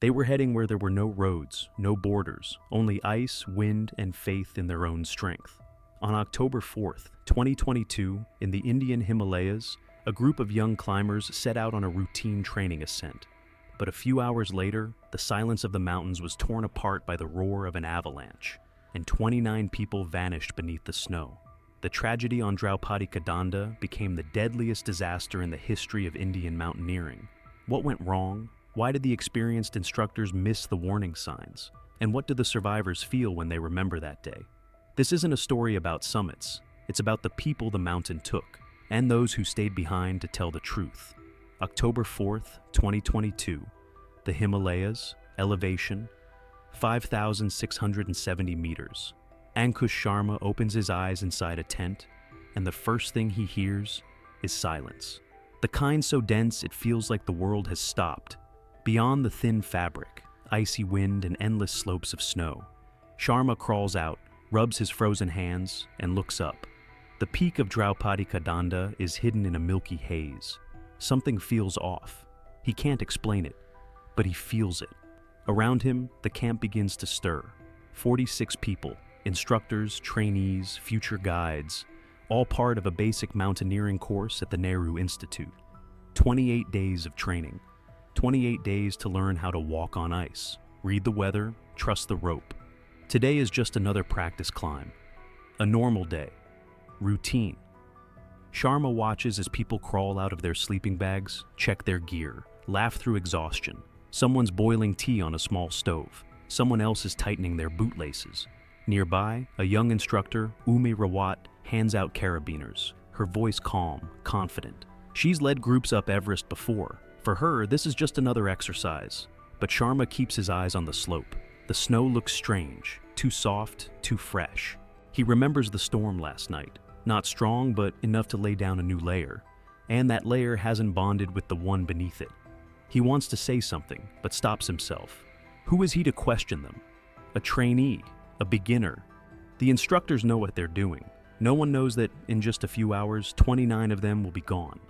They were heading where there were no roads, no borders, only ice, wind, and faith in their own strength. On October 4th, 2022, in the Indian Himalayas, a group of young climbers set out on a routine training ascent. But a few hours later, the silence of the mountains was torn apart by the roar of an avalanche, and 29 people vanished beneath the snow. The tragedy on Draupadi Kadanda became the deadliest disaster in the history of Indian mountaineering. What went wrong? Why did the experienced instructors miss the warning signs? And what do the survivors feel when they remember that day? This isn't a story about summits. It's about the people the mountain took, and those who stayed behind to tell the truth. October 4th, 2022, the Himalayas, elevation, 5,670 meters. Ankush Sharma opens his eyes inside a tent, and the first thing he hears is silence. The kind so dense it feels like the world has stopped. Beyond the thin fabric, icy wind and endless slopes of snow, Sharma crawls out, rubs his frozen hands, and looks up. The peak of Draupadi Kadanda is hidden in a milky haze. Something feels off. He can't explain it, but he feels it. Around him, the camp begins to stir. 46 people, instructors, trainees, future guides, all part of a basic mountaineering course at the Nehru Institute. 28 days of training. 28 days to learn how to walk on ice, read the weather, trust the rope. Today is just another practice climb. A normal day. Routine. Sharma watches as people crawl out of their sleeping bags, check their gear, laugh through exhaustion. Someone's boiling tea on a small stove. Someone else is tightening their bootlaces. Nearby, a young instructor, Umi Rawat, hands out carabiners, her voice calm, confident. She's led groups up Everest before. For her, this is just another exercise. But Sharma keeps his eyes on the slope. The snow looks strange, too soft, too fresh. He remembers the storm last night. Not strong, but enough to lay down a new layer. And that layer hasn't bonded with the one beneath it. He wants to say something, but stops himself. Who is he to question them? A trainee, a beginner. The instructors know what they're doing. No one knows that in just a few hours, 29 of them will be gone.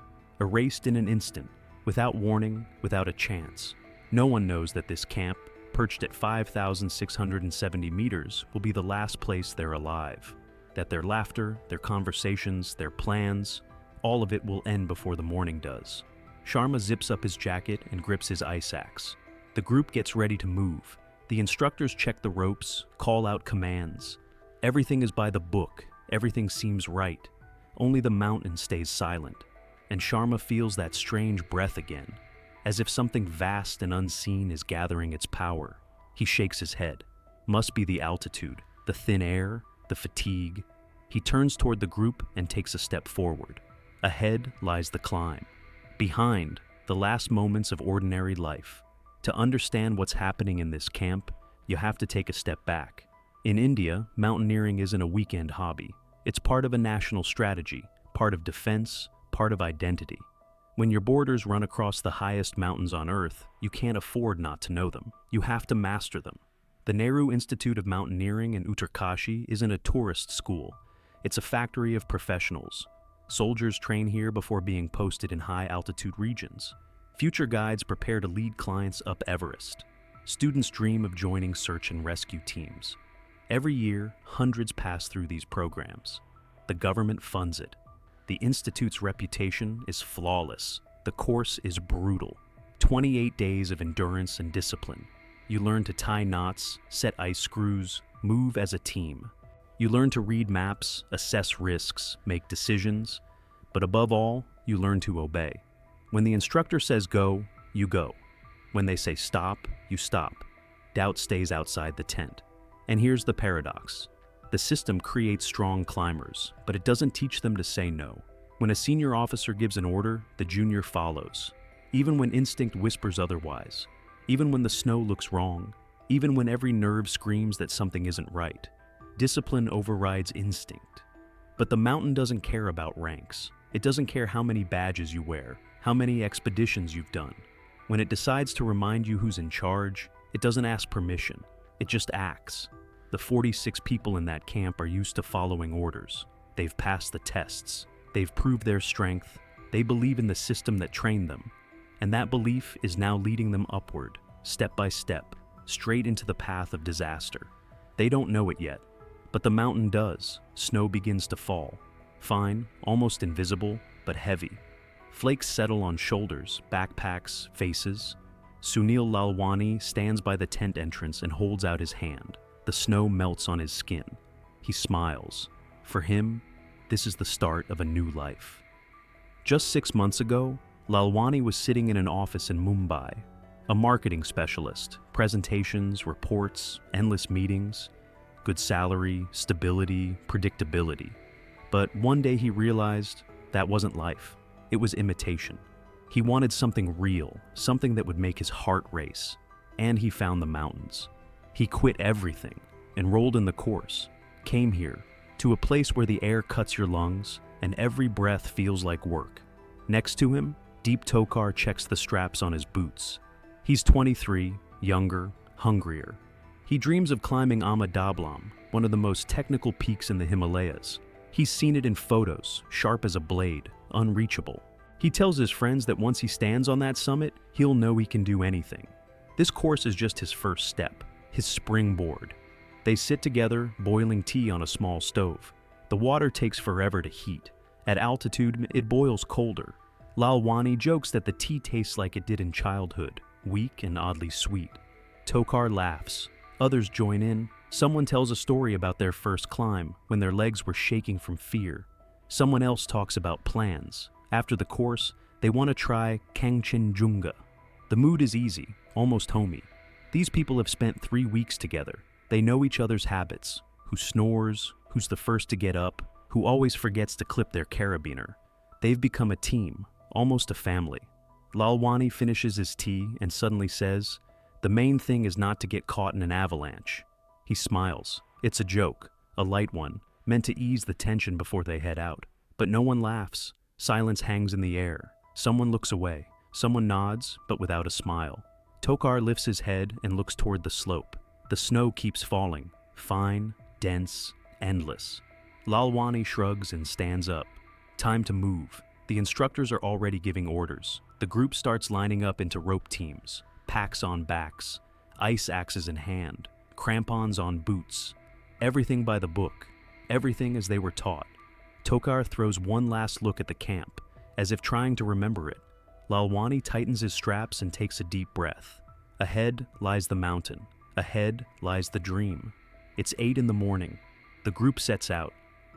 Erased in an instant, without warning, without a chance. No one knows that this camp, perched at 5,670 meters, will be the last place they're alive. That their laughter, their conversations, their plans, all of it will end before the morning does. Sharma zips up his jacket and grips his ice axe. The group gets ready to move. The instructors check the ropes, call out commands. Everything is by the book. Everything seems right. Only the mountain stays silent. And Sharma feels that strange breath again, as if something vast and unseen is gathering its power. He shakes his head. Must be the altitude, the thin air, the fatigue. He turns toward the group and takes a step forward. Ahead lies the climb. Behind, the last moments of ordinary life. To understand what's happening in this camp, you have to take a step back. In India, mountaineering isn't a weekend hobby. It's part of a national strategy, part of defense, part of identity. When your borders run across the highest mountains on Earth, you can't afford not to know them. You have to master them. The Nehru Institute of Mountaineering in Uttarkashi isn't a tourist school. It's a factory of professionals. Soldiers train here before being posted in high-altitude regions. Future guides prepare to lead clients up Everest. Students dream of joining search and rescue teams. Every year, hundreds pass through these programs. The government funds it. The Institute's reputation is flawless. The course is brutal. 28 days of endurance and discipline. You learn to tie knots, set ice screws, move as a team. You learn to read maps, assess risks, make decisions, but above all, you learn to obey. When the instructor says go, you go. When they say stop, you stop. Doubt stays outside the tent. And here's the paradox. The system creates strong climbers, but it doesn't teach them to say no. When a senior officer gives an order, the junior follows. Even when instinct whispers otherwise. Even when the snow looks wrong. Even when every nerve screams that something isn't right. Discipline overrides instinct. But the mountain doesn't care about ranks. It doesn't care how many badges you wear, how many expeditions you've done. When it decides to remind you who's in charge, it doesn't ask permission. It just acts. The 46 people in that camp are used to following orders. They've passed the tests. They've proved their strength. They believe in the system that trained them. And that belief is now leading them upward, step by step, straight into the path of disaster. They don't know it yet, but the mountain does. Snow begins to fall. Fine, almost invisible, but heavy. Flakes settle on shoulders, backpacks, faces. Sunil Lalwani stands by the tent entrance and holds out his hand. The snow melts on his skin. He smiles. For him, this is the start of a new life. Just 6 months ago, Lalwani was sitting in an office in Mumbai, a marketing specialist, presentations, reports, endless meetings, good salary, stability, predictability. But one day he realized that wasn't life. It was imitation. He wanted something real, something that would make his heart race. And he found the mountains. He quit everything, enrolled in the course, came here, to a place where the air cuts your lungs and every breath feels like work. Next to him, Deep Tokar checks the straps on his boots. He's 23, younger, hungrier. He dreams of climbing Ama Dablam, one of the most technical peaks in the Himalayas. He's seen it in photos, sharp as a blade, unreachable. He tells his friends that once he stands on that summit, he'll know he can do anything. This course is just his first step, his springboard. They sit together, boiling tea on a small stove. The water takes forever to heat. At altitude, it boils colder. Lalwani jokes that the tea tastes like it did in childhood, weak and oddly sweet. Tokar laughs. Others join in. Someone tells a story about their first climb, when their legs were shaking from fear. Someone else talks about plans. After the course, they want to try Kangchenjunga. The mood is easy, almost homey. These people have spent 3 weeks together. They know each other's habits, who snores, who's the first to get up, who always forgets to clip their carabiner. They've become a team, almost a family. Lalwani finishes his tea and suddenly says, "The main thing is not to get caught in an avalanche." He smiles. It's a joke, a light one, meant to ease the tension before they head out. But no one laughs. Silence hangs in the air. Someone looks away. Someone nods, but without a smile. Tokar lifts his head and looks toward the slope. The snow keeps falling, fine, dense, endless. Lalwani shrugs and stands up. Time to move. The instructors are already giving orders. The group starts lining up into rope teams, packs on backs, ice axes in hand, crampons on boots. Everything by the book, everything as they were taught. Tokar throws one last look at the camp, as if trying to remember it. Lalwani tightens his straps and takes a deep breath. Ahead lies the mountain. Ahead lies the dream. It's 8 in the morning. The group sets out.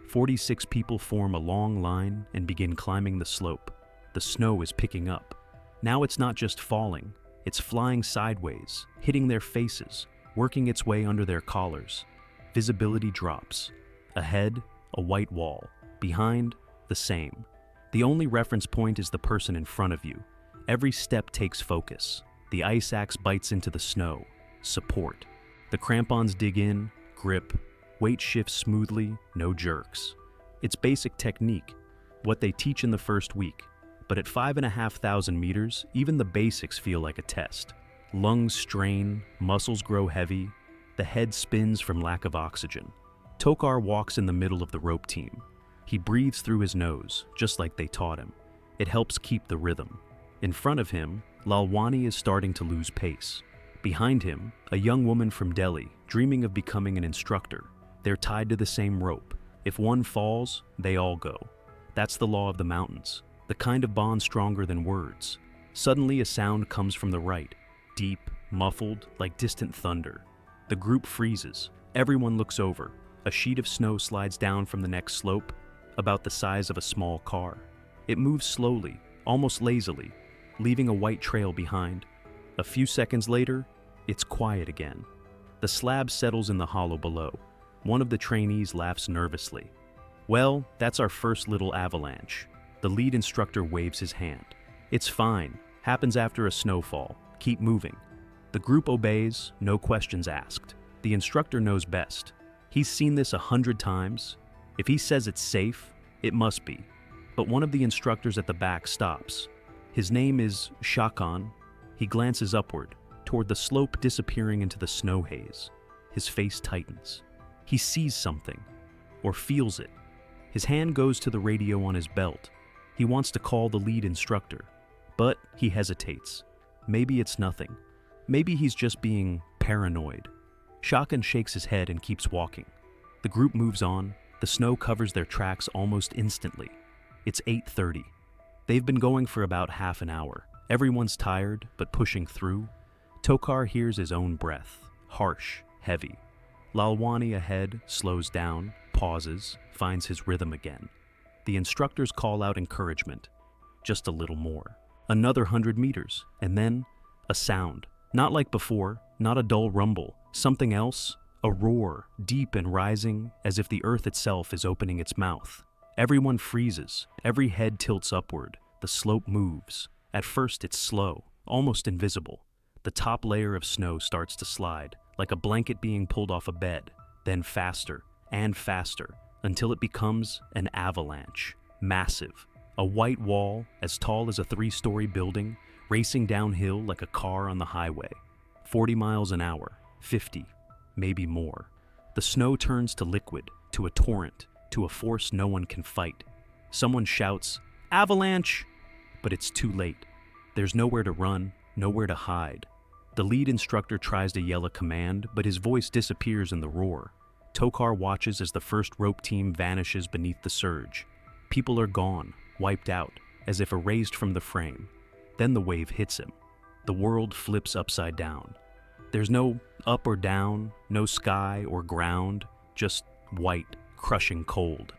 46 people form a long line and begin climbing the slope. The snow is picking up. Now it's not just falling, it's flying sideways, hitting their faces, working its way under their collars. Visibility drops. Ahead, a white wall. Behind, the same. The only reference point is the person in front of you. Every step takes focus. The ice axe bites into the snow. Support. The crampons dig in, grip. Weight shifts smoothly, no jerks. It's basic technique, what they teach in the first week. But at 5,500 meters, even the basics feel like a test. Lungs strain, muscles grow heavy, the head spins from lack of oxygen. Tokar walks in the middle of the rope team. He breathes through his nose, just like they taught him. It helps keep the rhythm. In front of him, Lalwani is starting to lose pace. Behind him, a young woman from Delhi, dreaming of becoming an instructor. They're tied to the same rope. If one falls, they all go. That's the law of the mountains, the kind of bond stronger than words. Suddenly a sound comes from the right, deep, muffled, like distant thunder. The group freezes. Everyone looks over. A sheet of snow slides down from the next slope, about the size of a small car. It moves slowly, almost lazily, leaving a white trail behind. A few seconds later, it's quiet again. The slab settles in the hollow below. One of the trainees laughs nervously. "Well, that's our first little avalanche." The lead instructor waves his hand. "It's fine. Happens after a snowfall. Keep moving." The group obeys, no questions asked. The instructor knows best. He's seen this 100 times. If he says it's safe, it must be. But one of the instructors at the back stops. His name is Shakan. He glances upward, toward the slope disappearing into the snow haze. His face tightens. He sees something, or feels it. His hand goes to the radio on his belt. He wants to call the lead instructor, but he hesitates. Maybe it's nothing. Maybe he's just being paranoid. Shotgun shakes his head and keeps walking. The group moves on. The snow covers their tracks almost instantly. It's 8:30. They've been going for about half an hour. Everyone's tired, but pushing through. Tokar hears his own breath, harsh, heavy. Lalwani ahead slows down, pauses, finds his rhythm again. The instructors call out encouragement. Just a little more. Another 100 meters, and then a sound. Not like before, not a dull rumble. Something else, a roar, deep and rising, as if the earth itself is opening its mouth. Everyone freezes. Every head tilts upward. The slope moves. At first it's slow, almost invisible. The top layer of snow starts to slide, like a blanket being pulled off a bed, then faster and faster, until it becomes an avalanche. Massive. A white wall, as tall as a 3-story building, racing downhill like a car on the highway. 40 miles an hour, 50, maybe more. The snow turns to liquid, to a torrent, to a force no one can fight. Someone shouts, "Avalanche!" But it's too late. There's nowhere to run, nowhere to hide. The lead instructor tries to yell a command, but his voice disappears in the roar. Tokar watches as the first rope team vanishes beneath the surge. People are gone, wiped out, as if erased from the frame. Then the wave hits him. The world flips upside down. There's no up or down, no sky or ground, just white, crushing cold.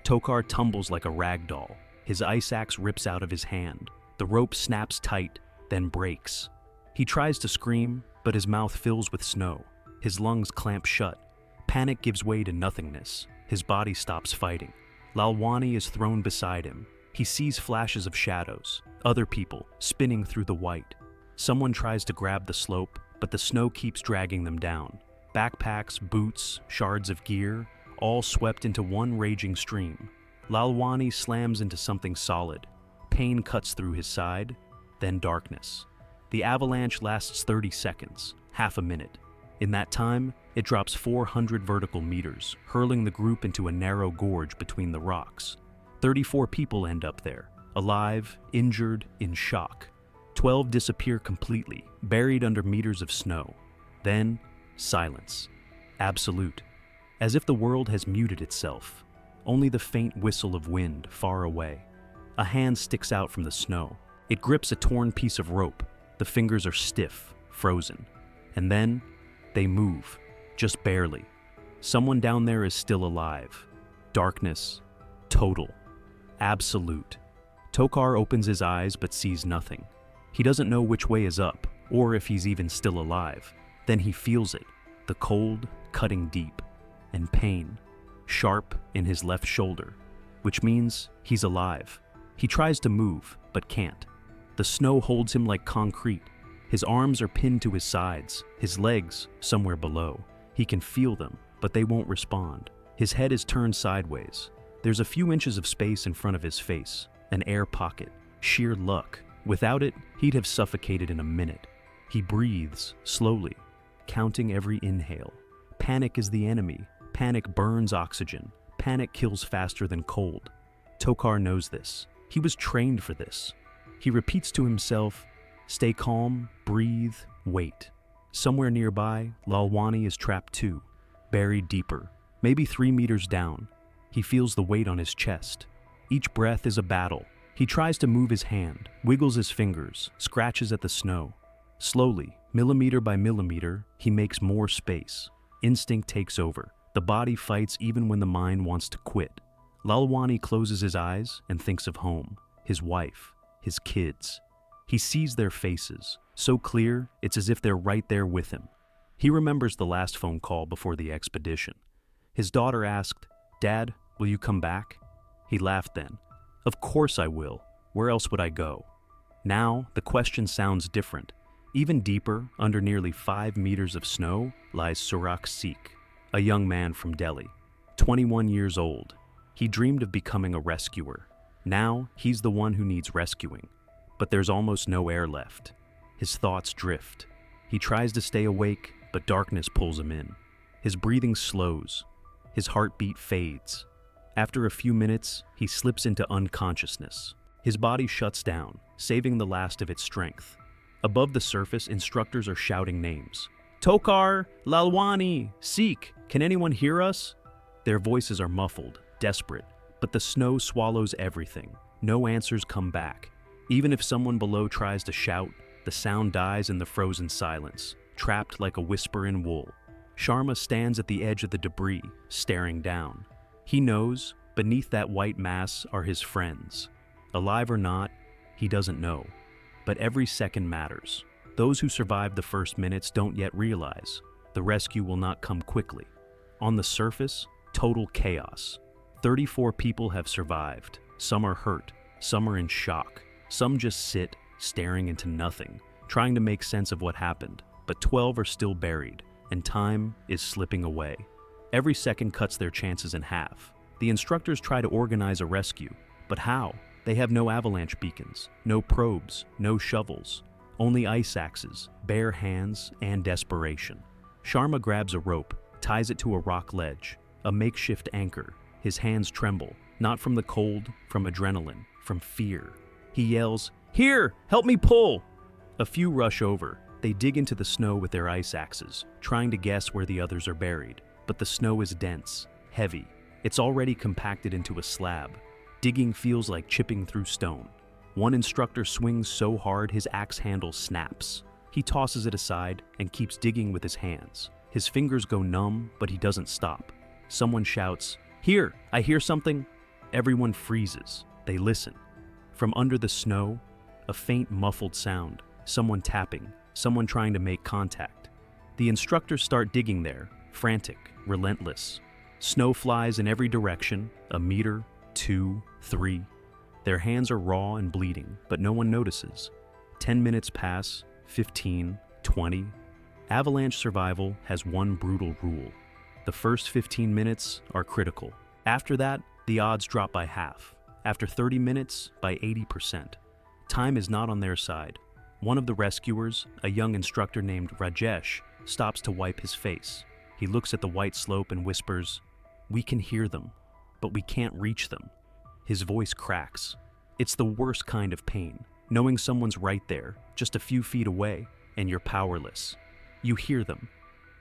Tokar tumbles like a rag doll. His ice axe rips out of his hand. The rope snaps tight, then breaks. He tries to scream, but his mouth fills with snow. His lungs clamp shut. Panic gives way to nothingness. His body stops fighting. Lalwani is thrown beside him. He sees flashes of shadows, other people spinning through the white. Someone tries to grab the slope, but the snow keeps dragging them down. Backpacks, boots, shards of gear, all swept into one raging stream. Lalwani slams into something solid. Pain cuts through his side, then darkness. The avalanche lasts 30 seconds, half a minute. In that time, it drops 400 vertical meters, hurling the group into a narrow gorge between the rocks. 34 people end up there, alive, injured, in shock. 12 disappear completely, buried under meters of snow. Then, silence. Absolute. As if the world has muted itself. Only the faint whistle of wind far away. A hand sticks out from the snow. It grips a torn piece of rope. The fingers are stiff, frozen. And then, they move. Just barely. Someone down there is still alive. Darkness. Total. Absolute. Tokar opens his eyes but sees nothing. He doesn't know which way is up, or if he's even still alive. Then he feels it, the cold, cutting deep, and pain, sharp in his left shoulder, which means he's alive. He tries to move, but can't. The snow holds him like concrete. His arms are pinned to his sides, his legs somewhere below. He can feel them, but they won't respond. His head is turned sideways. There's a few inches of space in front of his face, an air pocket, sheer luck. Without it, he'd have suffocated in a minute. He breathes, slowly, counting every inhale. Panic is the enemy. Panic burns oxygen. Panic kills faster than cold. Tokar knows this. He was trained for this. He repeats to himself, stay calm, breathe, wait. Somewhere nearby, Lalwani is trapped too, buried deeper, maybe 3 meters down. He feels the weight on his chest. Each breath is a battle. He tries to move his hand, wiggles his fingers, scratches at the snow. Slowly, millimeter by millimeter, he makes more space. Instinct takes over. The body fights even when the mind wants to quit. Lalwani closes his eyes and thinks of home, his wife, his kids. He sees their faces, so clear it's as if they're right there with him. He remembers the last phone call before the expedition. His daughter asked, "Dad, will you come back?" He laughed then. "Of course I will. Where else would I go?" Now, the question sounds different. Even deeper, under nearly 5 meters of snow, lies Surak Sikh, a young man from Delhi, 21 years old. He dreamed of becoming a rescuer. Now, he's the one who needs rescuing. But there's almost no air left. His thoughts drift. He tries to stay awake, but darkness pulls him in. His breathing slows. His heartbeat fades. After a few minutes, he slips into unconsciousness. His body shuts down, saving the last of its strength. Above the surface, instructors are shouting names. Tokar, Lalwani, Seek, can anyone hear us? Their voices are muffled, desperate, but the snow swallows everything. No answers come back. Even if someone below tries to shout, the sound dies in the frozen silence, trapped like a whisper in wool. Sharma stands at the edge of the debris, staring down. He knows, beneath that white mass are his friends. Alive or not, he doesn't know. But every second matters. Those who survived the first minutes don't yet realize the rescue will not come quickly. On the surface, total chaos. 34 people have survived. Some are hurt, some are in shock. Some just sit, staring into nothing, trying to make sense of what happened. But 12 are still buried, and time is slipping away. Every second cuts their chances in half. The instructors try to organize a rescue, but how? They have no avalanche beacons, no probes, no shovels, only ice axes, bare hands, and desperation. Sharma grabs a rope, ties it to a rock ledge, a makeshift anchor. His hands tremble, not from the cold, from adrenaline, from fear. He yells, "Here, help me pull!" A few rush over. They dig into the snow with their ice axes, trying to guess where the others are buried. But the snow is dense, heavy. It's already compacted into a slab. Digging feels like chipping through stone. One instructor swings so hard his axe handle snaps. He tosses it aside and keeps digging with his hands. His fingers go numb, but he doesn't stop. Someone shouts, "Here, I hear something." Everyone freezes. They listen. From under the snow, a faint muffled sound, someone tapping, someone trying to make contact. The instructors start digging there, frantic, relentless. Snow flies in every direction, a meter, 2, 3. Their hands are raw and bleeding, but no one notices. 10 minutes pass, 15, 20. Avalanche survival has one brutal rule. The first 15 minutes are critical. After that, the odds drop by half. After 30 minutes, by 80%. Time is not on their side. One of the rescuers, a young instructor named Rajesh, stops to wipe his face. He looks at the white slope and whispers, "We can hear them, but we can't reach them." His voice cracks. It's the worst kind of pain, knowing someone's right there, just a few feet away, and you're powerless. You hear them,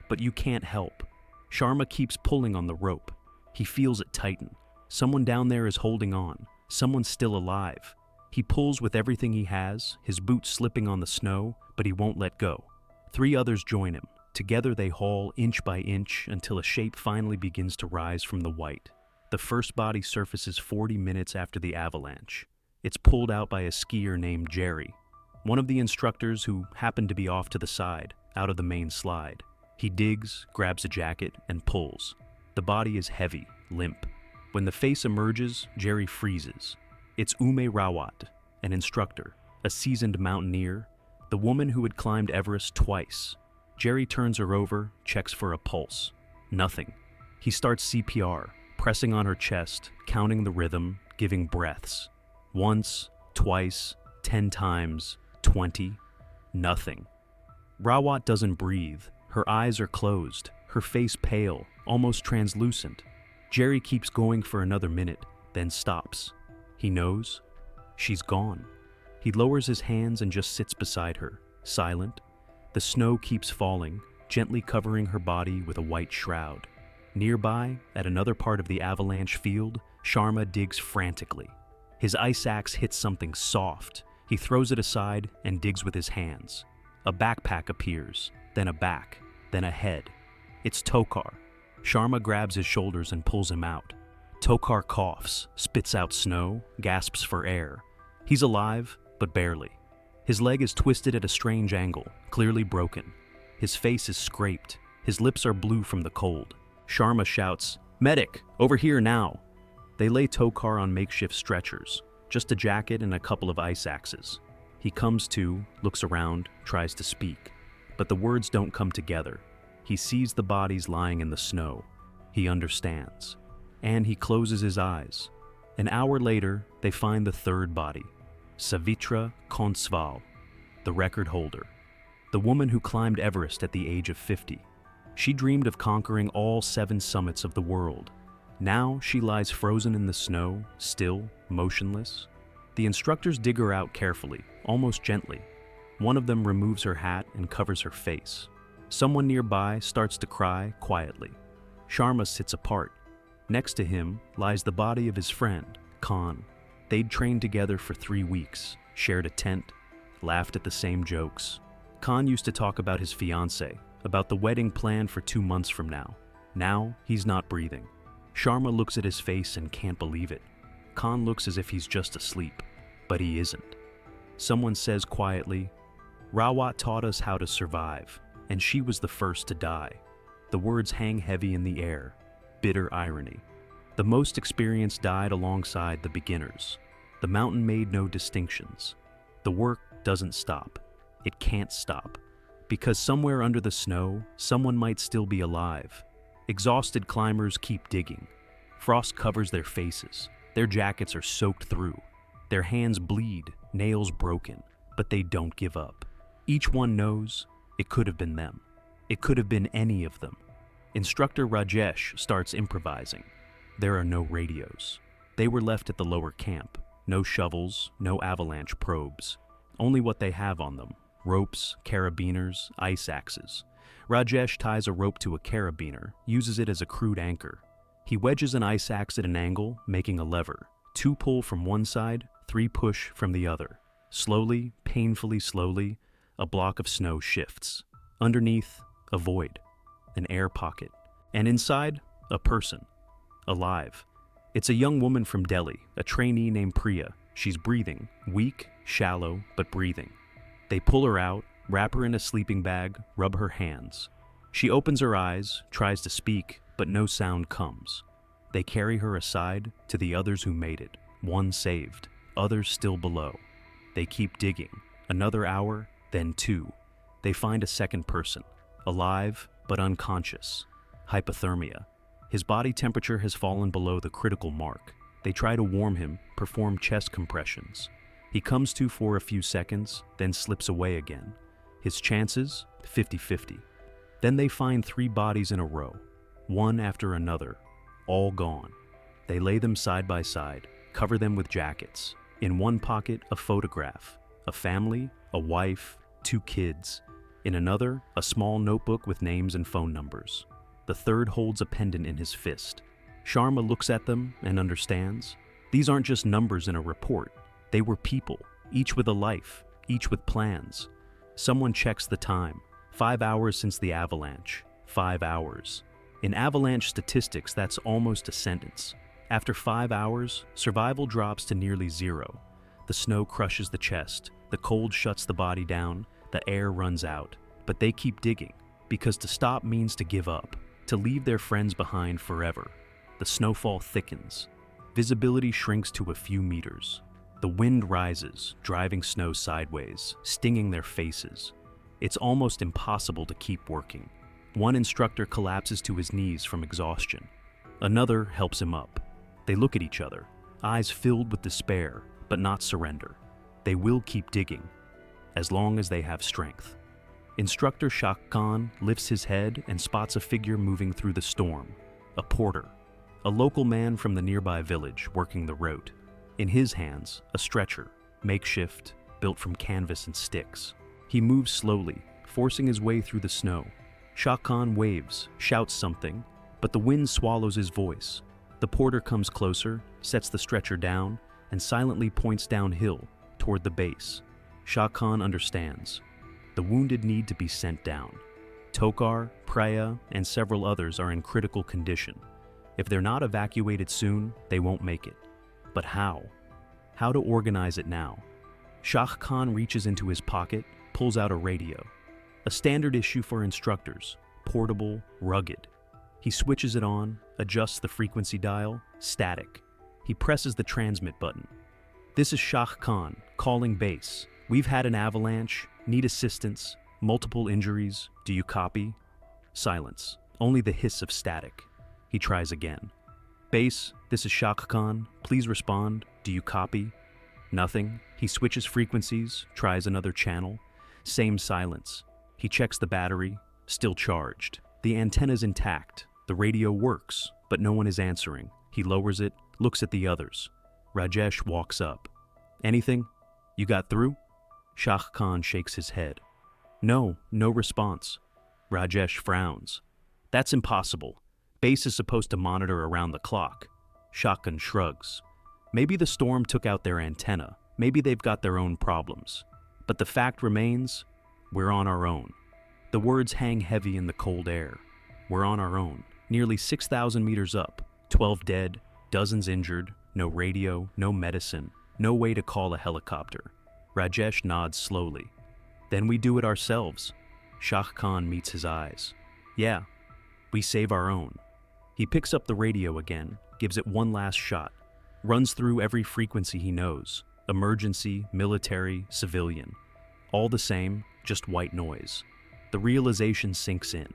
but you can't help. Sharma keeps pulling on the rope. He feels it tighten. Someone down there is holding on. Someone's still alive. He pulls with everything he has, his boots slipping on the snow, but he won't let go. 3 others join him. Together they haul inch by inch until a shape finally begins to rise from the white. The first body surfaces 40 minutes after the avalanche. It's pulled out by a skier named Jerry, one of the instructors who happened to be off to the side, out of the main slide. He digs, grabs a jacket, and pulls. The body is heavy, limp. When the face emerges, Jerry freezes. It's Ume Rawat, an instructor, a seasoned mountaineer, the woman who had climbed Everest twice. Jerry turns her over, checks for a pulse. Nothing. He starts CPR, pressing on her chest, counting the rhythm, giving breaths. Once, twice, 10 times, 20. Nothing. Rawat doesn't breathe. Her eyes are closed, her face pale, almost translucent. Jerry keeps going for another minute, then stops. He knows. She's gone. He lowers his hands and just sits beside her, silent. The snow keeps falling, gently covering her body with a white shroud. Nearby, at another part of the avalanche field, Sharma digs frantically. His ice axe hits something soft. He throws it aside and digs with his hands. A backpack appears, then a back, then a head. It's Tokar. Sharma grabs his shoulders and pulls him out. Tokar coughs, spits out snow, gasps for air. He's alive, but barely. His leg is twisted at a strange angle, clearly broken. His face is scraped. His lips are blue from the cold. Sharma shouts, "Medic, over here now!" They lay Tokar on makeshift stretchers, just a jacket and a couple of ice axes. He comes to, looks around, tries to speak. But the words don't come together. He sees the bodies lying in the snow. He understands. And he closes his eyes. An hour later, they find the third body, Savitra Konsval, the record holder, the woman who climbed Everest at the age of 50. She dreamed of conquering all 7 summits of the world. Now she lies frozen in the snow, still, motionless. The instructors dig her out carefully, almost gently. One of them removes her hat and covers her face. Someone nearby starts to cry quietly. Sharma sits apart. Next to him lies the body of his friend, Khan. They'd trained together for 3 weeks, shared a tent, laughed at the same jokes. Khan used to talk about his fiancée, about the wedding planned for 2 months from now. Now, he's not breathing. Sharma looks at his face and can't believe it. Khan looks as if he's just asleep, but he isn't. Someone says quietly, "Rawat taught us how to survive, and she was the first to die." The words hang heavy in the air, bitter irony. The most experienced died alongside the beginners. The mountain made no distinctions. The work doesn't stop. It can't stop. Because somewhere under the snow, someone might still be alive. Exhausted climbers keep digging. Frost covers their faces. Their jackets are soaked through. Their hands bleed, nails broken, but they don't give up. Each one knows it could have been them. It could have been any of them. Instructor Rajesh starts improvising. There are no radios. They were left at the lower camp. No shovels, no avalanche probes. Only what they have on them: ropes, carabiners, ice axes. Rajesh ties a rope to a carabiner, uses it as a crude anchor. He wedges an ice axe at an angle, making a lever. 2 pull from one side, 3 push from the other. Slowly, painfully slowly, a block of snow shifts. Underneath, a void, an air pocket. And inside, a person, alive. It's a young woman from Delhi, a trainee named Priya. She's breathing, weak, shallow, but breathing. They pull her out, wrap her in a sleeping bag, rub her hands. She opens her eyes, tries to speak, but no sound comes. They carry her aside to the others who made it. One saved, others still below. They keep digging. Another hour, then 2. They find a second person, alive but unconscious. Hypothermia. His body temperature has fallen below the critical mark. They try to warm him, perform chest compressions. He comes to for a few seconds, then slips away again. His chances, 50-50. Then they find 3 bodies in a row, one after another, all gone. They lay them side by side, cover them with jackets. In one pocket, a photograph, a family, a wife, 2 kids. In another, a small notebook with names and phone numbers. The third holds a pendant in his fist. Sharma looks at them and understands. These aren't just numbers in a report. They were people, each with a life, each with plans. Someone checks the time. 5 hours since the avalanche. 5 hours. In avalanche statistics, that's almost a sentence. After 5 hours, survival drops to nearly 0. The snow crushes the chest, the cold shuts the body down, the air runs out. But they keep digging, because to stop means to give up, to leave their friends behind forever. The snowfall thickens. Visibility shrinks to a few meters. The wind rises, driving snow sideways, stinging their faces. It's almost impossible to keep working. One instructor collapses to his knees from exhaustion. Another helps him up. They look at each other, eyes filled with despair, but not surrender. They will keep digging, as long as they have strength. Instructor Shah Khan lifts his head and spots a figure moving through the storm. A porter, a local man from the nearby village working the route. In his hands, a stretcher, makeshift, built from canvas and sticks. He moves slowly, forcing his way through the snow. Shah Khan waves, shouts something, but the wind swallows his voice. The porter comes closer, sets the stretcher down, and silently points downhill, toward the base. Shah Khan understands. The wounded need to be sent down. Tokar, Priya, and several others are in critical condition. If they're not evacuated soon, they won't make it. But how? How to organize it now? Shah Khan reaches into his pocket, pulls out a radio. A standard issue for instructors, portable, rugged. He switches it on, adjusts the frequency dial, static. He presses the transmit button. This is Shah Khan, calling base. We've had an avalanche, need assistance, multiple injuries, do you copy? Silence, only the hiss of static. He tries again. Base, this is Shah Khan, please respond, do you copy? Nothing. He switches frequencies, tries another channel. Same silence. He checks the battery, still charged. The antenna's intact, the radio works, but no one is answering. He lowers it, looks at the others. Rajesh walks up. Anything? You got through? Shah Khan shakes his head. No response. Rajesh frowns. That's impossible. Base is supposed to monitor around the clock. Shah Khan shrugs. Maybe the storm took out their antenna. Maybe they've got their own problems. But the fact remains, we're on our own. The words hang heavy in the cold air. We're on our own. Nearly 6,000 meters up, 12 dead, dozens injured, no radio, no medicine, no way to call a helicopter. Rajesh nods slowly. Then we do it ourselves. Shah Khan meets his eyes. Yeah, we save our own. He picks up the radio again, gives it one last shot, runs through every frequency he knows. Emergency, military, civilian. All the same, just white noise. The realization sinks in.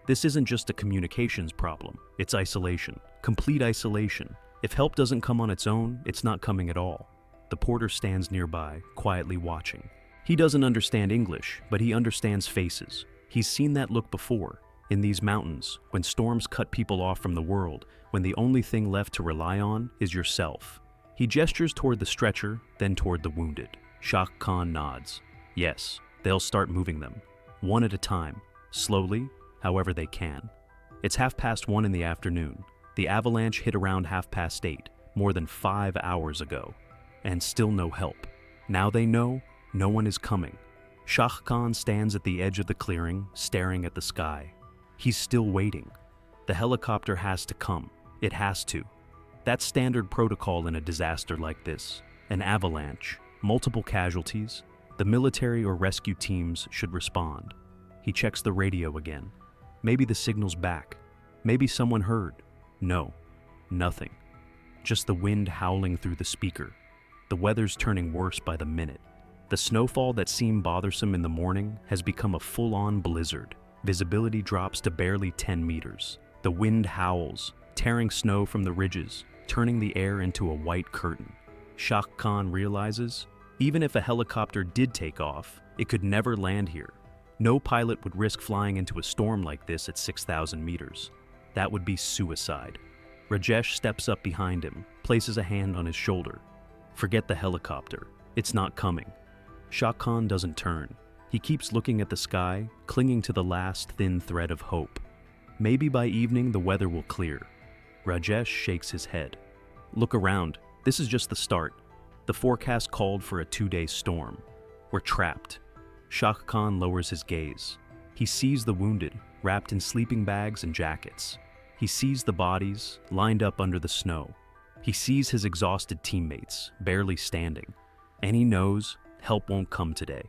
This isn't just a communications problem, it's isolation. Complete isolation. If help doesn't come on its own, it's not coming at all. The porter stands nearby, quietly watching. He doesn't understand English, but he understands faces. He's seen that look before, in these mountains, when storms cut people off from the world, when the only thing left to rely on is yourself. He gestures toward the stretcher, then toward the wounded. Shah Khan nods. Yes, they'll start moving them, one at a time, slowly, however they can. It's 1:30 in the afternoon. The avalanche hit around 8:30, more than 5 hours ago. And still no help. Now they know no one is coming. Shah Khan stands at the edge of the clearing, staring at the sky. He's still waiting. The helicopter has to come. It has to. That's standard protocol in a disaster like this. An avalanche, multiple casualties. The military or rescue teams should respond. He checks the radio again. Maybe the signal's back. Maybe someone heard. No, nothing. Just the wind howling through the speaker. The weather's turning worse by the minute. The snowfall that seemed bothersome in the morning has become a full-on blizzard. Visibility drops to barely 10 meters. The wind howls, tearing snow from the ridges, turning the air into a white curtain. Shah Khan realizes, even if a helicopter did take off, it could never land here. No pilot would risk flying into a storm like this at 6,000 meters. That would be suicide. Rajesh steps up behind him, places a hand on his shoulder. Forget the helicopter. It's not coming. Shah Khan doesn't turn. He keeps looking at the sky, clinging to the last thin thread of hope. Maybe by evening the weather will clear. Rajesh shakes his head. Look around. This is just the start. The forecast called for a 2-day storm. We're trapped. Shah Khan lowers his gaze. He sees the wounded, wrapped in sleeping bags and jackets. He sees the bodies, lined up under the snow. He sees his exhausted teammates, barely standing. And he knows help won't come today.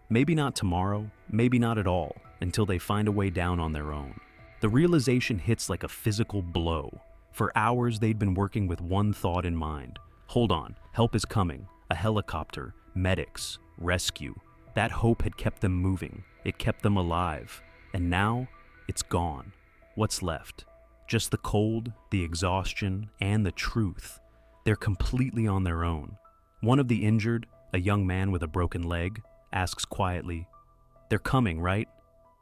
Maybe not tomorrow, maybe not at all, until they find a way down on their own. The realization hits like a physical blow. For hours they'd been working with one thought in mind. Hold on, help is coming. A helicopter, medics, rescue. That hope had kept them moving. It kept them alive. And now, it's gone. What's left? Just the cold, the exhaustion, and the truth. They're completely on their own. One of the injured, a young man with a broken leg, asks quietly, "They're coming, right?"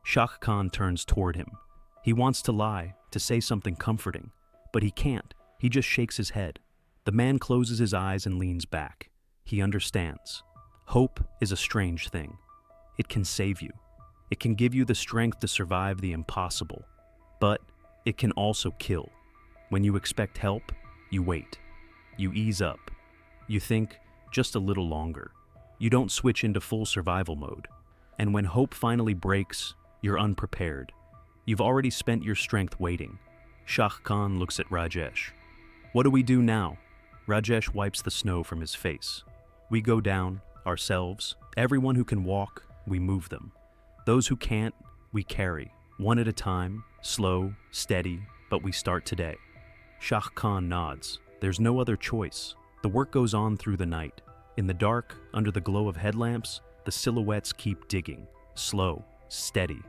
Shah Khan turns toward him. He wants to lie, to say something comforting, but he can't. He just shakes his head. The man closes his eyes and leans back. He understands. Hope is a strange thing. It can save you. It can give you the strength to survive the impossible. But it can also kill. When you expect help, you wait. You ease up. You think, just a little longer. You don't switch into full survival mode. And when hope finally breaks, you're unprepared. You've already spent your strength waiting. Shah Khan looks at Rajesh. What do we do now? Rajesh wipes the snow from his face. We go down, ourselves. Everyone who can walk, we move them. Those who can't, we carry. One at a time, slow, steady, but we start today. Shah Khan nods. There's no other choice. The work goes on through the night. In the dark, under the glow of headlamps, the silhouettes keep digging. Slow, steady.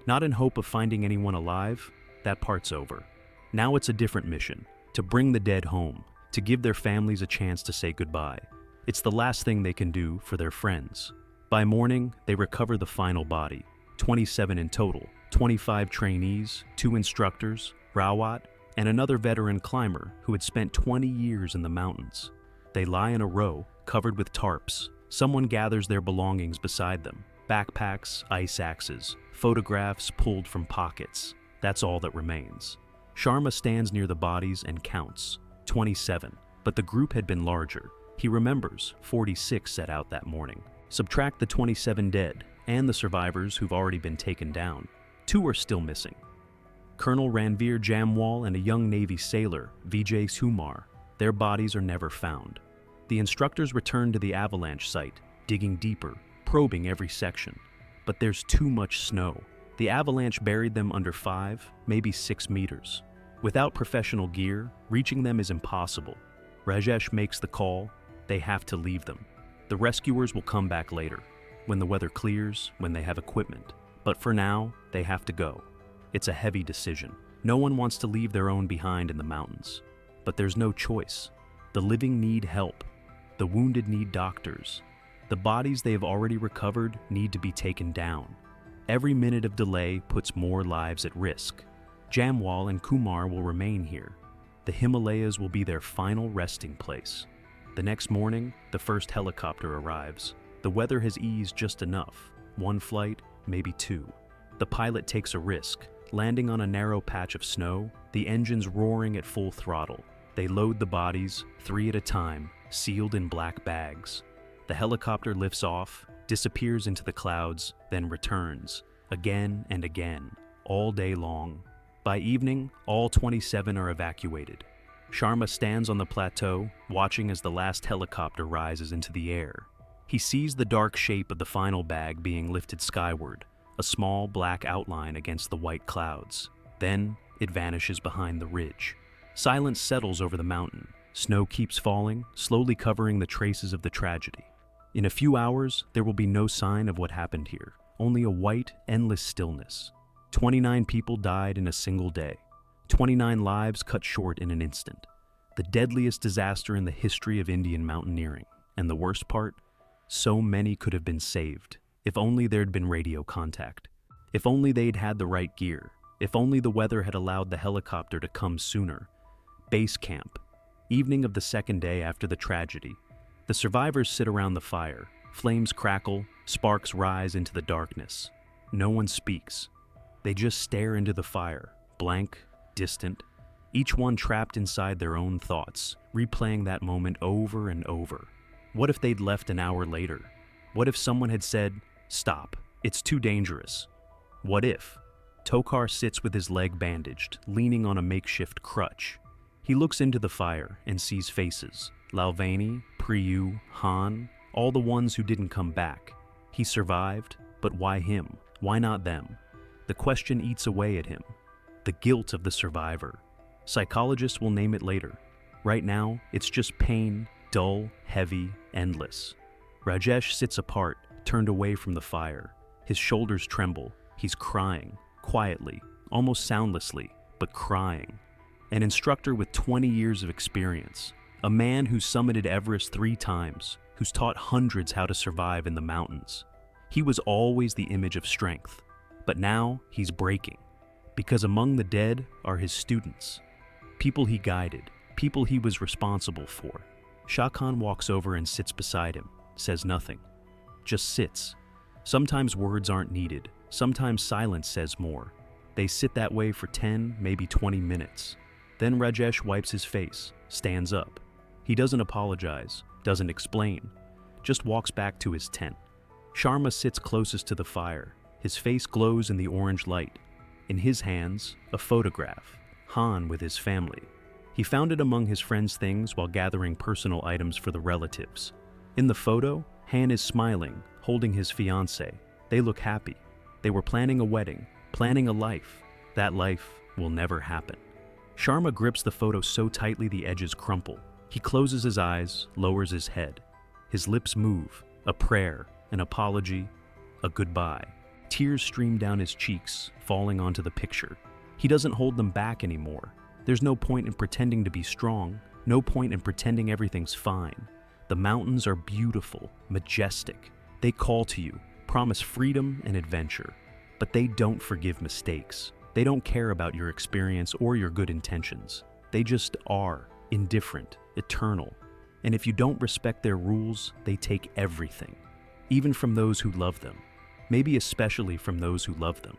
Not in hope of finding anyone alive. That part's over. Now it's a different mission. To bring the dead home. To give their families a chance to say goodbye. It's the last thing they can do for their friends. By morning, they recover the final body. 27 in total. 25 trainees, 2 instructors, Rawat, and another veteran climber who had spent 20 years in the mountains. They lie in a row, covered with tarps, Someone gathers their belongings beside them. Backpacks, ice axes, photographs pulled from pockets. That's all that remains. Sharma stands near the bodies and counts. 27. But the group had been larger. He remembers 46 set out that morning. Subtract the 27 dead and the survivors who've already been taken down. 2 are still missing. Colonel Ranveer Jamwal and a young Navy sailor, Vijay Sumar. Their bodies are never found. The instructors return to the avalanche site, digging deeper, probing every section. But there's too much snow. The avalanche buried them under 5, maybe 6 meters. Without professional gear, reaching them is impossible. Rajesh makes the call. They have to leave them. The rescuers will come back later, when the weather clears, when they have equipment. But for now, they have to go. It's a heavy decision. No one wants to leave their own behind in the mountains. But there's no choice. The living need help. The wounded need doctors. The bodies they have already recovered need to be taken down. Every minute of delay puts more lives at risk. Jamwal and Kumar will remain here. The Himalayas will be their final resting place. The next morning, the first helicopter arrives. The weather has eased just enough. 1 flight, maybe 2. The pilot takes a risk, landing on a narrow patch of snow, the engines roaring at full throttle. They load the bodies, 3 at a time, sealed in black bags. The helicopter lifts off, disappears into the clouds, then returns, again and again, all day long. By evening, all 27 are evacuated. Sharma stands on the plateau, watching as the last helicopter rises into the air. He sees the dark shape of the final bag being lifted skyward, a small black outline against the white clouds. Then it vanishes behind the ridge. Silence settles over the mountain. Snow keeps falling, slowly covering the traces of the tragedy. In a few hours, there will be no sign of what happened here, only a white, endless stillness. 29 people died in a single day. 29 lives cut short in an instant. The deadliest disaster in the history of Indian mountaineering. And the worst part? So many could have been saved, if only there'd been radio contact. If only they'd had the right gear. If only the weather had allowed the helicopter to come sooner. Base camp. Evening of the second day after the tragedy. The survivors sit around the fire. Flames crackle, sparks rise into the darkness. No one speaks. They just stare into the fire, blank, distant, each one trapped inside their own thoughts, replaying that moment over and over. What if they'd left an hour later? What if someone had said, "Stop, it's too dangerous"? What if? Tokar sits with his leg bandaged, leaning on a makeshift crutch. He looks into the fire and sees faces. Lalvani, Priyu, Han, all the ones who didn't come back. He survived, but why him? Why not them? The question eats away at him. The guilt of the survivor. Psychologists will name it later. Right now, it's just pain, dull, heavy, endless. Rajesh sits apart, turned away from the fire. His shoulders tremble. He's crying, quietly, almost soundlessly, but crying. An instructor with 20 years of experience. A man who's summited Everest 3 times, who's taught hundreds how to survive in the mountains. He was always the image of strength. But now he's breaking, because among the dead are his students, people he guided, people he was responsible for. Shah Khan walks over and sits beside him, says nothing, just sits. Sometimes words aren't needed, sometimes silence says more. They sit that way for 10, maybe 20 minutes. Then Rajesh wipes his face, stands up. He doesn't apologize, doesn't explain, just walks back to his tent. Sharma sits closest to the fire. His face glows in the orange light. In his hands, a photograph, Han with his family. He found it among his friends' things while gathering personal items for the relatives. In the photo, Han is smiling, holding his fiancée. They look happy. They were planning a wedding, planning a life. That life will never happen. Sharma grips the photo so tightly the edges crumple. He closes his eyes, lowers his head. His lips move, a prayer, an apology, a goodbye. Tears stream down his cheeks, falling onto the picture. He doesn't hold them back anymore. There's no point in pretending to be strong, no point in pretending everything's fine. The mountains are beautiful, majestic. They call to you, promise freedom and adventure. But they don't forgive mistakes. They don't care about your experience or your good intentions. They just are, indifferent, eternal. And if you don't respect their rules, they take everything, even from those who love them, maybe especially from those who love them.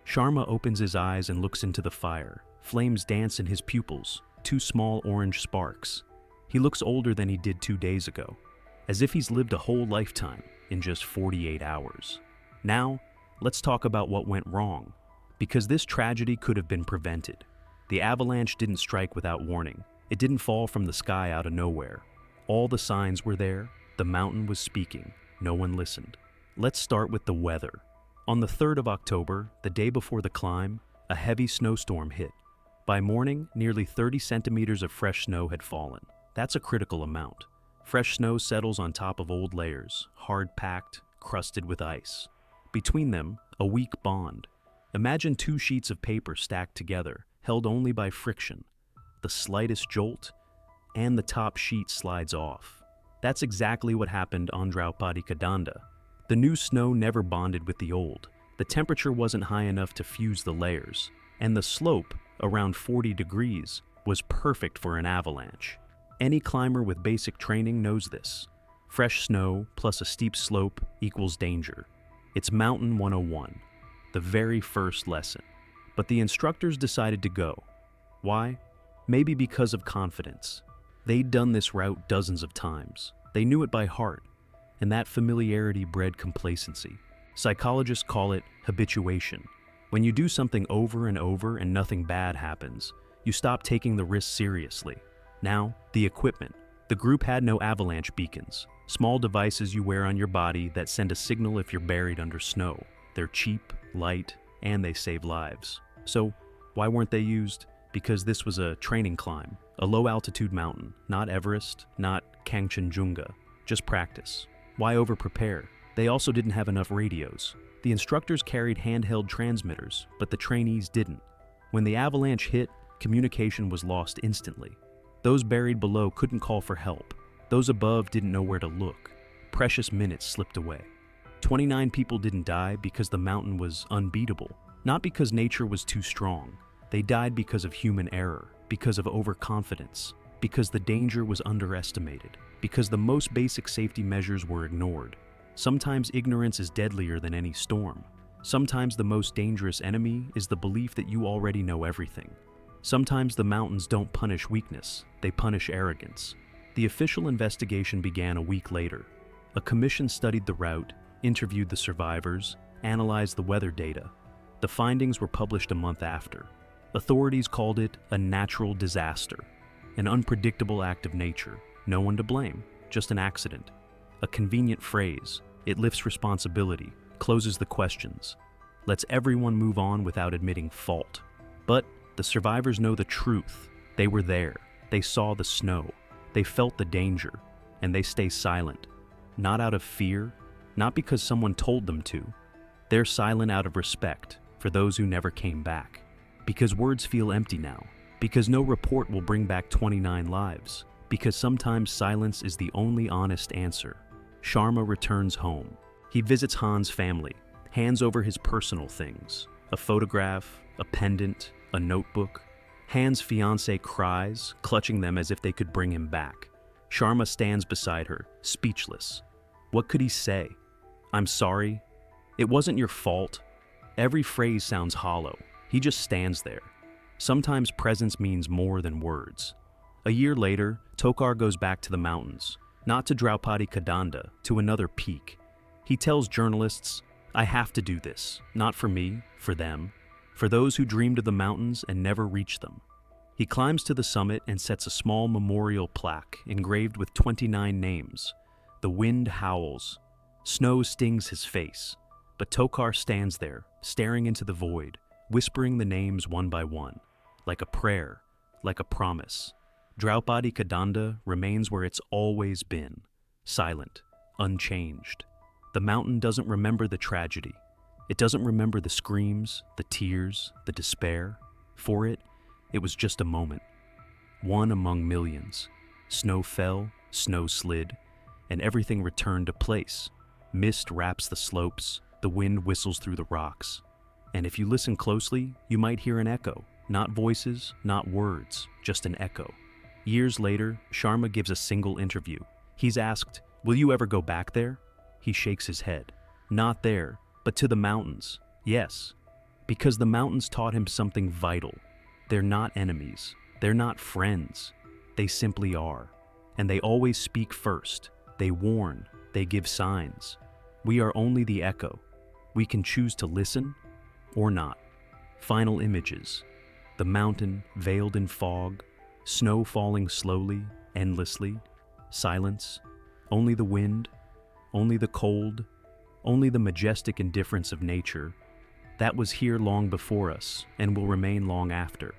Sharma opens his eyes and looks into the fire. Flames dance in his pupils, two small orange sparks. He looks older than he did 2 days ago, as if he's lived a whole lifetime in just 48 hours. Now, let's talk about what went wrong, because this tragedy could have been prevented. The avalanche didn't strike without warning. It didn't fall from the sky out of nowhere. All the signs were there. The mountain was speaking. No one listened. Let's start with the weather. On the 3rd of October, the day before the climb, a heavy snowstorm hit. By morning, nearly 30 centimeters of fresh snow had fallen. That's a critical amount. Fresh snow settles on top of old layers, hard-packed, crusted with ice. Between them, a weak bond. Imagine 2 sheets of paper stacked together, held only by friction. The slightest jolt, and the top sheet slides off. That's exactly what happened on Draupadi Kadanda. The new snow never bonded with the old. The temperature wasn't high enough to fuse the layers, and the slope, around 40 degrees, was perfect for an avalanche. Any climber with basic training knows this. Fresh snow plus a steep slope equals danger. It's Mountain 101, the very first lesson. But the instructors decided to go. Why? Maybe because of confidence. They'd done this route dozens of times. They knew it by heart, and that familiarity bred complacency. Psychologists call it habituation. When you do something over and over and nothing bad happens, you stop taking the risk seriously. Now, the equipment. The group had no avalanche beacons, small devices you wear on your body that send a signal if you're buried under snow. They're cheap, light, and they save lives. So, why weren't they used? Because this was a training climb, a low-altitude mountain, not Everest, not Kangchenjunga, just practice. Why over-prepare? They also didn't have enough radios. The instructors carried handheld transmitters, but the trainees didn't. When the avalanche hit, communication was lost instantly. Those buried below couldn't call for help. Those above didn't know where to look. Precious minutes slipped away. 29 people didn't die because the mountain was unbeatable, not because nature was too strong. They died because of human error, because of overconfidence, because the danger was underestimated, because the most basic safety measures were ignored. Sometimes ignorance is deadlier than any storm. Sometimes the most dangerous enemy is the belief that you already know everything. Sometimes the mountains don't punish weakness, they punish arrogance. The official investigation began a week later. A commission studied the route, interviewed the survivors, analyzed the weather data. The findings were published a month after. Authorities called it a natural disaster, an unpredictable act of nature. No one to blame, just an accident. A convenient phrase. It lifts responsibility, closes the questions, lets everyone move on without admitting fault. But the survivors know the truth. They were there. They saw the snow. They felt the danger. And they stay silent. Not out of fear, not because someone told them to. They're silent out of respect for those who never came back. Because words feel empty now. Because no report will bring back 29 lives. Because sometimes silence is the only honest answer. Sharma returns home. He visits Han's family, hands over his personal things. A photograph, a pendant, a notebook. Han's fiancée cries, clutching them as if they could bring him back. Sharma stands beside her, speechless. What could he say? I'm sorry. It wasn't your fault. Every phrase sounds hollow. He just stands there. Sometimes presence means more than words. A year later, Tokar goes back to the mountains, not to Draupadi Kadanda, to another peak. He tells journalists, I have to do this, not for me, for them, for those who dreamed of the mountains and never reached them. He climbs to the summit and sets a small memorial plaque engraved with 29 names. The wind howls. Snow stings his face. But Tokar stands there, staring into the void, whispering the names one by one, like a prayer, like a promise. Draupadi Kadanda remains where it's always been, silent, unchanged. The mountain doesn't remember the tragedy. It doesn't remember the screams, the tears, the despair. For it was just a moment. One among millions. Snow fell, snow slid, and everything returned to place. Mist wraps the slopes, the wind whistles through the rocks. And if you listen closely, you might hear an echo. Not voices, not words, just an echo. Years later, Sharma gives a single interview. He's asked, "Will you ever go back there?" He shakes his head. "Not there, but to the mountains. Yes, because the mountains taught him something vital. They're not enemies. They're not friends. They simply are. And they always speak first. They warn. They give signs. We are only the echo. We can choose to listen or not." Final images. The mountain veiled in fog, snow falling slowly, endlessly, silence, only the wind, only the cold, only the majestic indifference of nature. That was here long before us and will remain long after.